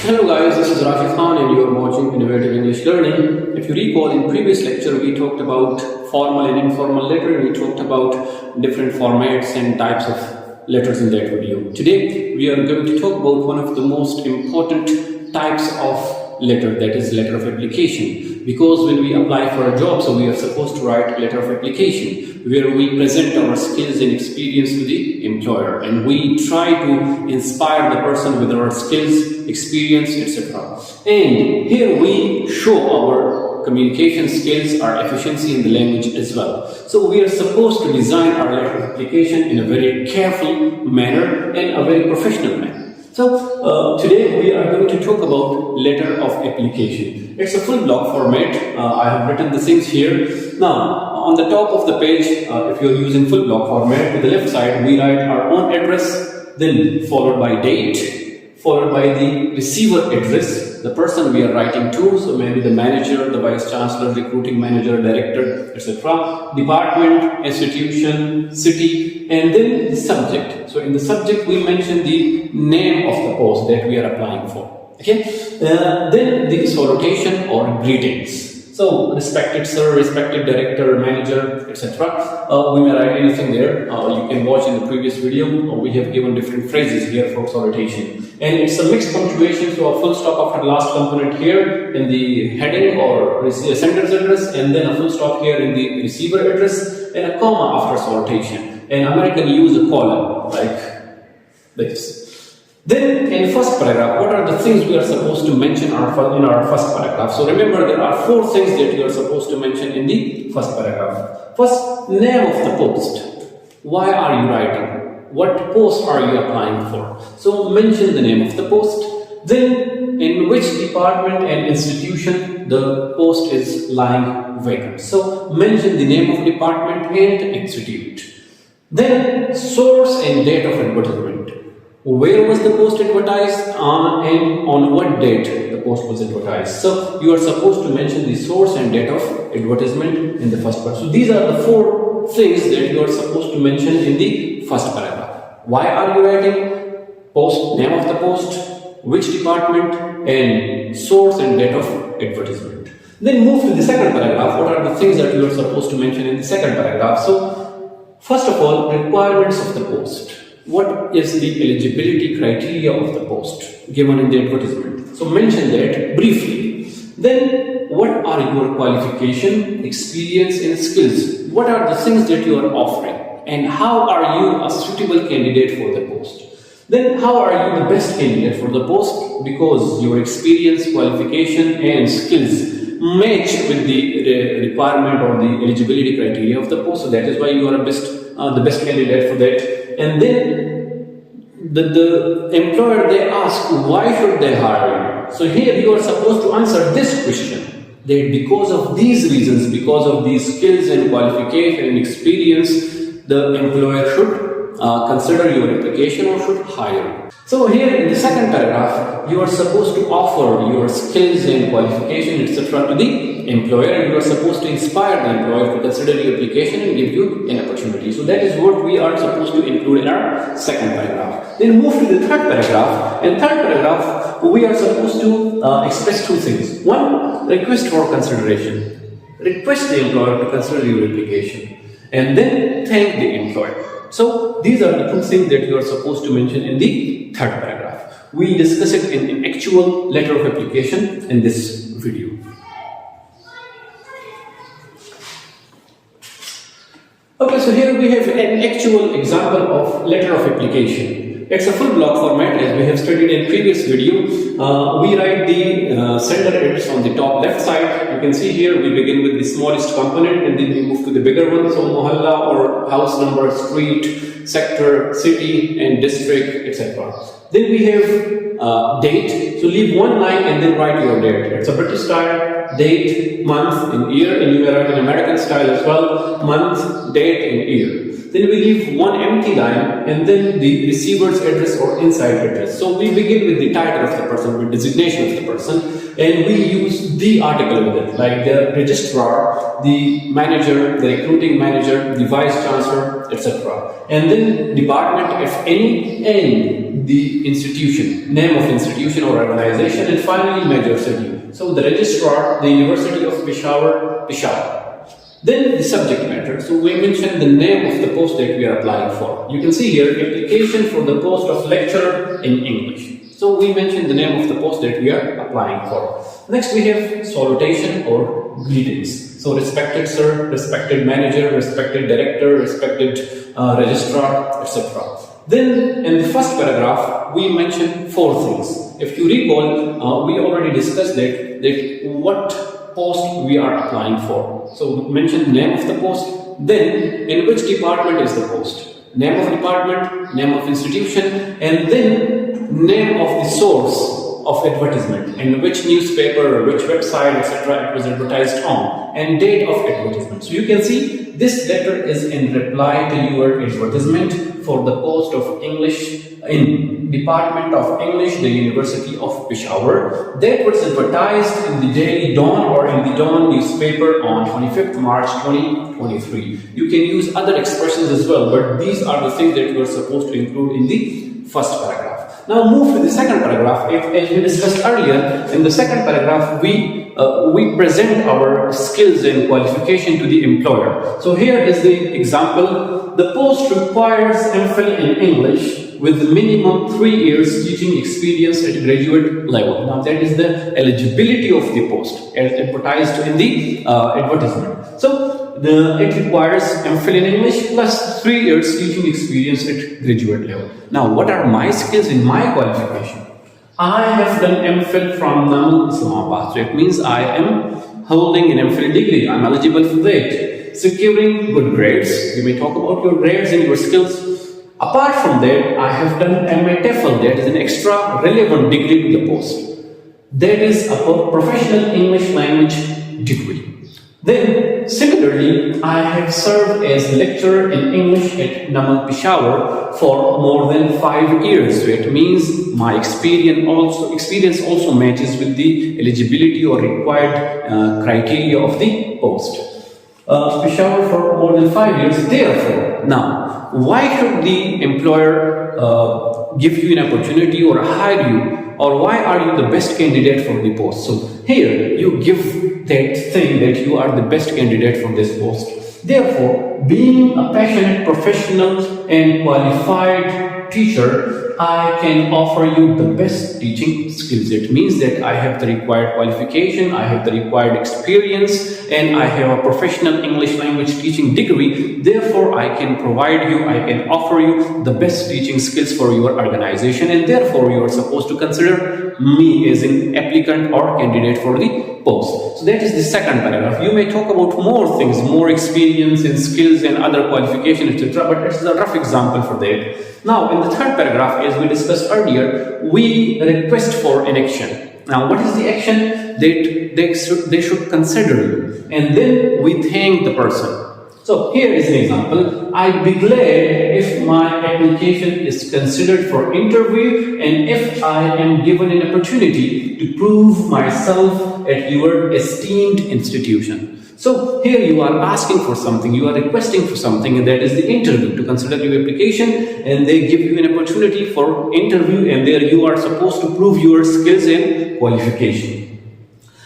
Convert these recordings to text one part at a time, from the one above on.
Hello guys, this is Rashid Khan and you are watching Innovative English Learning. If you recall, in previous lecture we talked about formal and informal letter. We talked about different formats and types of letters in that video. Today we are going to talk about one of the most important types of letter, that is letter of application. Because when we apply for a job, so we are supposed to write letter of application where we present our skills and experience to the employer, and we try to inspire the person with our skills, experience, etc. And here we show our communication skills, our efficiency in the language as well. So we are supposed to design our letter of application in a very careful manner and a very professional manner. So today we are going to talk about letter of application. It's a full block format. I have written the things here. Now on the top of the page, if you're using full block format, to the left side we write our own address, then followed by date, followed by the receiver address, the person we are writing to, so maybe the manager, the vice chancellor, recruiting manager, director, etc., department, institution, city, and then the subject. So in the subject we mention the name of the post that we are applying for. Okay, then the salutation or greetings. So respected sir, respected director, manager, etc. We may write anything there. You can watch in the previous video. We have given different phrases here for salutation. And it's a mixed punctuation, so a full stop after the last component here in the heading or sender's address, and then a full stop here in the receiver address, and a comma after salutation. And American use a colon like this. Then in first paragraph, what are the things we are supposed to mention in our first paragraph? So remember, there are 4 things that you are supposed to mention in the first paragraph. First, name of the post. Why are you writing? What post are you applying for? So mention the name of the post. Then in which department and institution the post is lying vacant. So mention the name of department and institute. Then source and date of advertisement. Where was the post advertised and on what date the post was advertised. So you are supposed to mention the source and date of advertisement in the first part. So these are the 4 things that you are supposed to mention in the first paragraph. Why are you writing? Post, name of the post, which department, and source and date of advertisement. Then move to the second paragraph. What are the things that you are supposed to mention in the second paragraph? So first of all, requirements of the post. What is the eligibility criteria of the post given in the advertisement? So mention that briefly. Then what are your qualification, experience and skills? What are the things that you are offering? And how are you a suitable candidate for the post? Then how are you the best candidate for the post? Because your experience, qualification and skills match with the requirement or the eligibility criteria of the post. So that is why you are the best candidate for that. And then the employer, they ask, why should they hire you? So here you are supposed to answer this question, that because of these reasons, because of these skills and qualification and experience, the employer should consider your application or should hire you. So here in the second paragraph, you are supposed to offer your skills and qualification, etc. to the employer, and you are supposed to inspire the employer to consider your application and give you an opportunity. So that is what we are supposed to include in our second paragraph. Then move to the third paragraph. In third paragraph, we are supposed to express 2 things. One, request for consideration. Request the employer to consider your application, and then thank the employer. So these are the 2 things that you are supposed to mention in the third paragraph. We discuss it in an actual letter of application in this video. Okay, so here we have an actual example of letter of application. It's a full block format as we have studied in previous video. We write the sender address on the top left side. You can see here we begin with the smallest component and then we move to the bigger one. So mohalla or house number, street, sector, city and district, etc. Then we have date. So leave 1 line and then write your date. It's a British style, date, month and year, and you may write an American style as well, month, date and year. Then we leave 1 empty line and then the receiver's address or inside address. So we begin with the title of the person, with designation of the person, and we use the article with it, like the registrar, the manager, the recruiting manager, the vice chancellor, etc. And then department if any, and then the institution, name of institution or organization, and finally major city. So the registrar, the University of Peshawar, Peshawar. Then the subject matter. So we mentioned the name of the post that we are applying for. You can see here application for the post of lecturer in English. So we mentioned the name of the post that we are applying for. Next we have salutation or greetings. So respected sir, respected manager, respected director, respected registrar, etc. Then in the first paragraph we mentioned 4 things. If you recall, we already discussed that what post we are applying for. So we mentioned the name of the post, then in which department is the post, name of department, name of institution, and then name of the source of advertisement, in which newspaper or which website, etc. it was advertised on, and date of advertisement. So you can see this letter is in reply to your advertisement for the post of English in Department of English, the University of Peshawar. That was advertised in the Daily Dawn or in the Dawn newspaper on 25th March 2023. You can use other expressions as well, but these are the things that you are supposed to include in the first paragraph. Now move to the second paragraph. As we discussed earlier, in the second paragraph we present our skills and qualification to the employer. So here is the example. The post requires MPhil in English with minimum 3 years teaching experience at graduate level. Now that is the eligibility of the post as advertised in the advertisement. So it requires MPhil in English plus 3 years teaching experience at graduate level. Now what are my skills in my qualification? I have done MPhil from NAM Islamabad. So it means I am holding an MPhil degree. I am eligible for that. Securing good grades. You may talk about your grades and your skills. Apart from that, I have done MA TEFL, that is an extra relevant degree to the post. That is a professional English language degree. Then, similarly, I have served as lecturer in English at Namal Peshawar for more than 5 years. So it means my experience also matches with the eligibility or required criteria of the post. Peshawar for more than 5 years. Therefore, now, why should the employer give you an opportunity or hire you, or why are you the best candidate for the post? So here you give that thing that you are the best candidate for this post. Therefore, being a passionate professional and qualified teacher, I can offer you the best teaching skills. It means that I have the required qualification, I have the required experience, and I have a professional English language teaching degree. Therefore, I can provide you, I can offer you the best teaching skills for your organization, and therefore you are supposed to consider me as an applicant or candidate for the post. So that is the second paragraph. You may talk about more things, more experience and skills and other qualifications, etc. But it's a rough example for that. Now, in the third paragraph, as we discussed earlier, we request for an action. Now, what is the action that they should consider you? And then we thank the person. So here is an example. I'd be glad if my application is considered for interview and if I am given an opportunity to prove myself at your esteemed institution. So here you are asking for something, you are requesting for something, and that is the interview to consider your application, and they give you an opportunity for interview, and there you are supposed to prove your skills and qualification.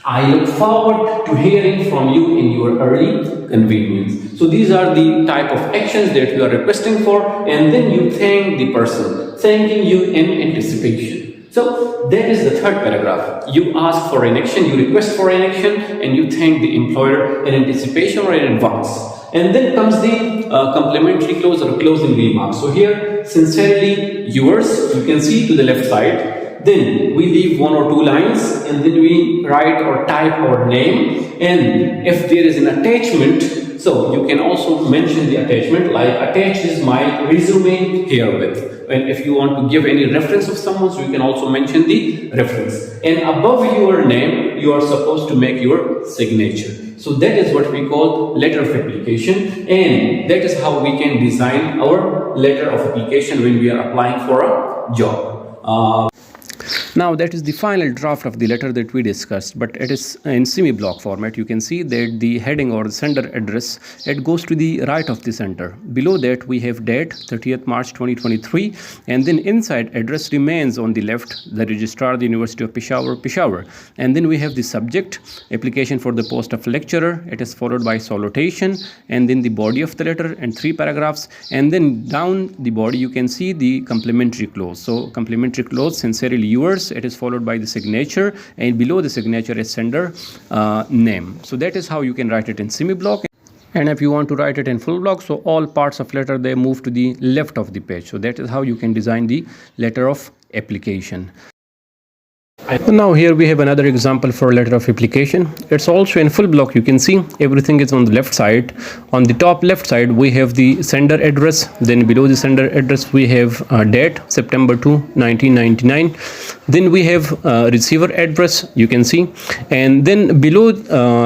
I look forward to hearing from you in your early convenience. So these are the type of actions that you are requesting for, and then you thank the person, thanking you in anticipation. So that is the third paragraph. You ask for an action, you request for an action, and you thank the employer in anticipation or in advance. And then comes the complimentary clause or closing remarks. So here, sincerely yours, you can see to the left side. Then we leave 1 or 2 lines, and then we write or type our name. And if there is an attachment, so you can also mention the attachment, like attached is my resume herewith. And if you want to give any reference of someone, so you can also mention the reference. And above your name, you are supposed to make your signature. So that is what we call letter of application, and that is how we can design our letter of application when we are applying for a job. Now that is the final draft of the letter that we discussed, but it is in semi-block format. You can see that the heading or the sender address, it goes to the right of the center. Below that we have date 30th March 2023, and then inside address remains on the left, the registrar, the University of Peshawar. And then we have the subject, application for the post of lecturer. It is followed by salutation, and then the body of the letter and 3 paragraphs, and then down the body you can see the complimentary clause. So complimentary clause, sincerely yours, it is followed by the signature, and below the signature is sender name. So that is how you can write it in semi-block. And if you want to write it in full block, so all parts of letter, they move to the left of the page. So that is how you can design the letter of application. Now here we have another example for letter of application. It's also in full block. You can see everything is on the left side. On the top left side we have the sender address, then below the sender address we have date September 2 1999, then we have receiver address, you can see, and then below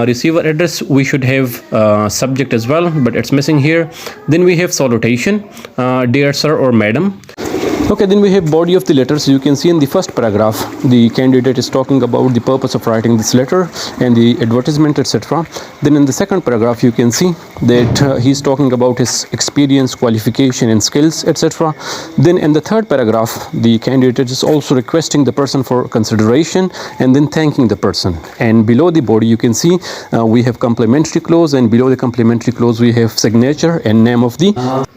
receiver address we should have subject as well, but it's missing here. Then we have salutation, dear sir or madam. Okay, then we have body of the letter. So you can see in the first paragraph the candidate is talking about the purpose of writing this letter and the advertisement, etc. Then in the second paragraph you can see that he's talking about his experience, qualification and skills, etc. Then in the third paragraph the candidate is also requesting the person for consideration and then thanking the person. And below the body you can see we have complimentary clause, and below the complimentary clause we have signature and name of the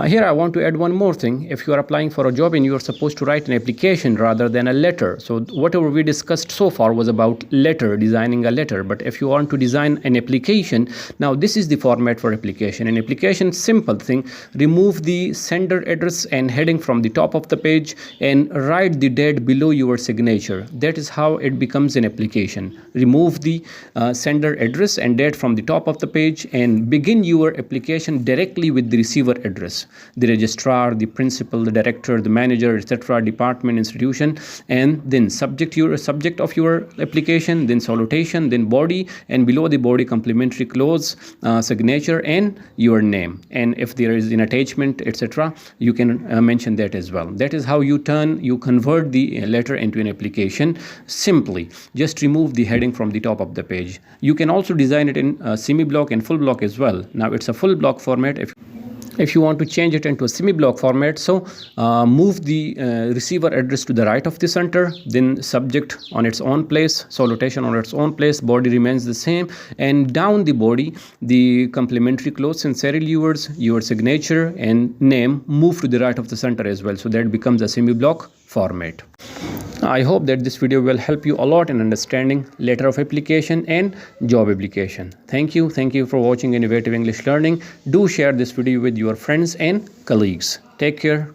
here I want to add one more thing. If you are applying for a job and you are supposed to write an application rather than a letter, so whatever we discussed so far was about letter, designing a letter. But if you want to design an application, now this is the format for application. An application, simple thing, remove the sender address and heading from the top of the page and write the date below your signature. That is how it becomes an application. Remove the sender address and date from the top of the page and begin your application directly with the receiver address, the registrar, the principal, the director, the manager, etc., department, institution, and then subject of your application, then salutation, then body, and below the body complimentary clause, signature and your name. And if there is an attachment, etc., you can mention that as well. That is how you convert the letter into an application. Simply just remove the heading from the top of the page. You can also design it in semi-block and full block as well. Now it's a full block format. If you want to change it into a semi-block format, so move the receiver address to the right of the center, then subject on its own place, salutation on its own place, body remains the same, and down the body the complimentary clause, sincerely yours, your signature and name move to the right of the center as well. So that becomes a semi-block format. I hope that this video will help you a lot in understanding letter of application and job application. Thank you for watching Innovative English Learning. Do share this video with your friends and colleagues. Take care.